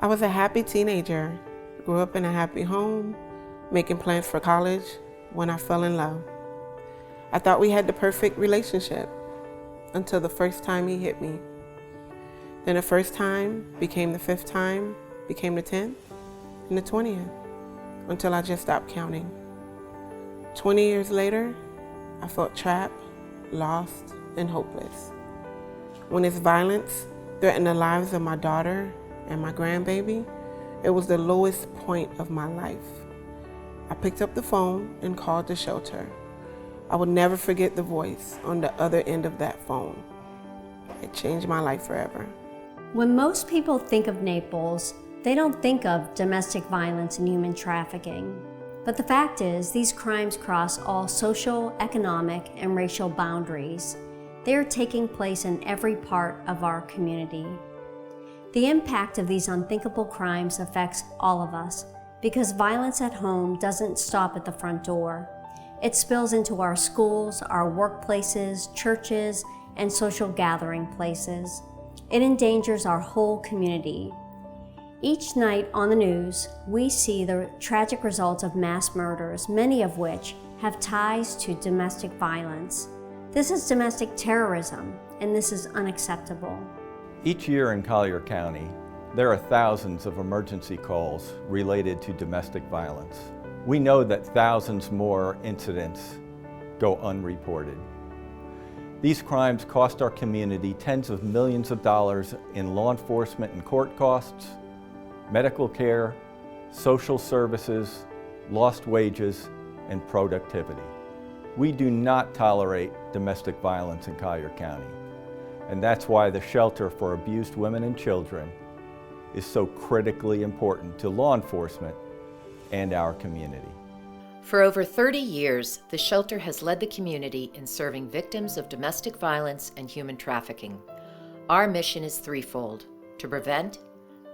I was a happy teenager, grew up in a happy home, making plans for college when I fell in love. I thought we had the perfect relationship until the first time he hit me. Then the first time became the fifth time, became the 10th, and the 20th, until I just stopped counting. 20 years later, I felt trapped, lost, and hopeless. When his violence threatened the lives of my daughter and my grandbaby, it was the lowest point of my life. I picked up the phone and called the shelter. I will never forget the voice on the other end of that phone. It changed my life forever. When most people think of Naples, they don't think of domestic violence and human trafficking. But the fact is, these crimes cross all social, economic, and racial boundaries. They are taking place in every part of our community. The impact of these unthinkable crimes affects all of us because violence at home doesn't stop at the front door. It spills into our schools, our workplaces, churches, and social gathering places. It endangers our whole community. Each night on the news, we see the tragic results of mass murders, many of which have ties to domestic violence. This is domestic terrorism, and this is unacceptable. Each year in Collier County, there are thousands of emergency calls related to domestic violence. We know that thousands more incidents go unreported. These crimes cost our community tens of millions of dollars in law enforcement and court costs, medical care, social services, lost wages, and productivity. We do not tolerate domestic violence in Collier County, and that's why the Shelter for Abused Women and Children is so critically important to law enforcement and our community. For over 30 years, the shelter has led the community in serving victims of domestic violence and human trafficking. Our mission is threefold: to prevent,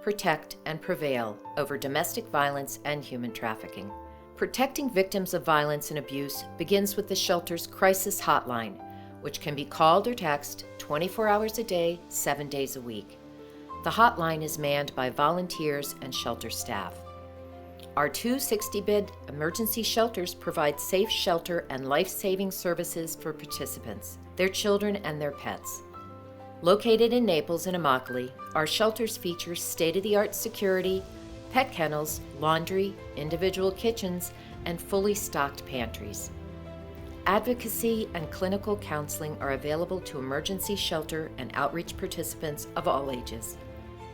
protect, and prevail over domestic violence and human trafficking. Protecting victims of violence and abuse begins with the shelter's crisis hotline, which can be called or texted 24 hours a day, 7 days a week. The hotline is manned by volunteers and shelter staff. Our two 60-bed emergency shelters provide safe shelter and life-saving services for participants, their children, and their pets. Located in Naples and Immokalee, our shelters feature state-of-the-art security, pet kennels, laundry, individual kitchens, and fully stocked pantries. Advocacy and clinical counseling are available to emergency shelter and outreach participants of all ages.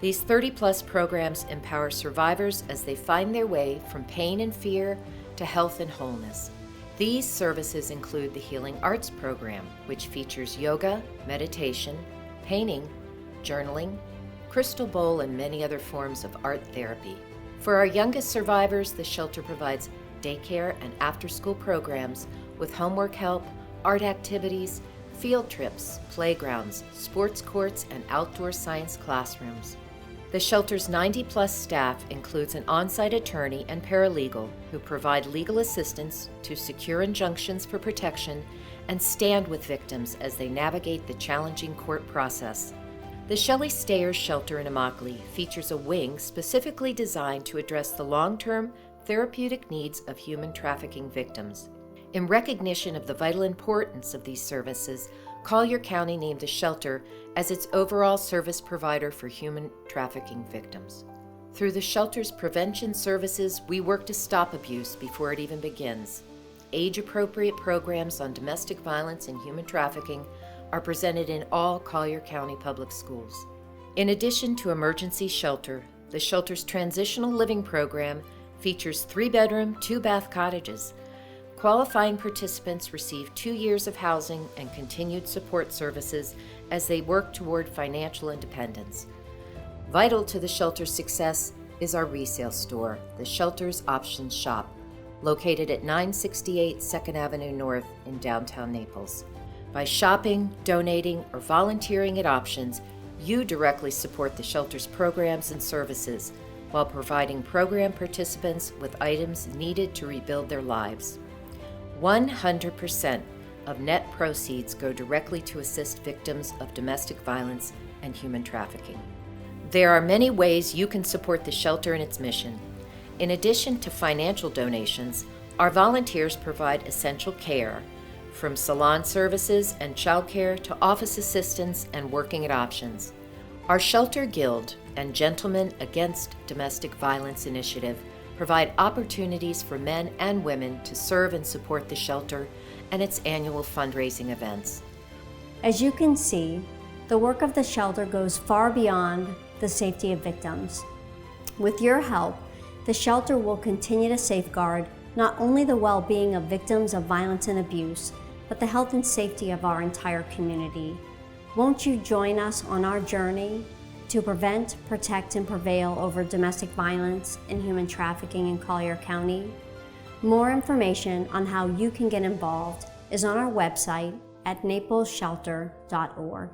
These 30-plus programs empower survivors as they find their way from pain and fear to health and wholeness. These services include the Healing Arts Program, which features yoga, meditation, painting, journaling, crystal bowl, and many other forms of art therapy. For our youngest survivors, the shelter provides daycare and after-school programs with homework help, art activities, field trips, playgrounds, sports courts, and outdoor science classrooms. The shelter's 90-plus staff includes an on-site attorney and paralegal who provide legal assistance to secure injunctions for protection and stand with victims as they navigate the challenging court process. The Shelley Stayers Shelter in Immokalee features a wing specifically designed to address the long-term therapeutic needs of human trafficking victims. In recognition of the vital importance of these services, Collier County named the shelter as its overall service provider for human trafficking victims. Through the shelter's prevention services, we work to stop abuse before it even begins. Age-appropriate programs on domestic violence and human trafficking are presented in all Collier County public schools. In addition to emergency shelter, the shelter's transitional living program features 3-bedroom, 2-bath cottages. Qualifying participants receive 2 years of housing and continued support services as they work toward financial independence. Vital to the shelter's success is our resale store, the Shelter's Options Shop, located at 968 2nd Avenue North in downtown Naples. By shopping, donating, or volunteering at Options, you directly support the shelter's programs and services while providing program participants with items needed to rebuild their lives. 100% of net proceeds go directly to assist victims of domestic violence and human trafficking. There are many ways you can support the shelter and its mission. In addition to financial donations, our volunteers provide essential care, from salon services and childcare to office assistance and working at options. Our Shelter Guild and Gentlemen Against Domestic Violence Initiative provide opportunities for men and women to serve and support the shelter and its annual fundraising events. As you can see, the work of the shelter goes far beyond the safety of victims. With your help, the shelter will continue to safeguard not only the well-being of victims of violence and abuse, but the health and safety of our entire community. Won't you join us on our journey to prevent, protect, and prevail over domestic violence and human trafficking in Collier County? More information on how you can get involved is on our website at naplesshelter.org.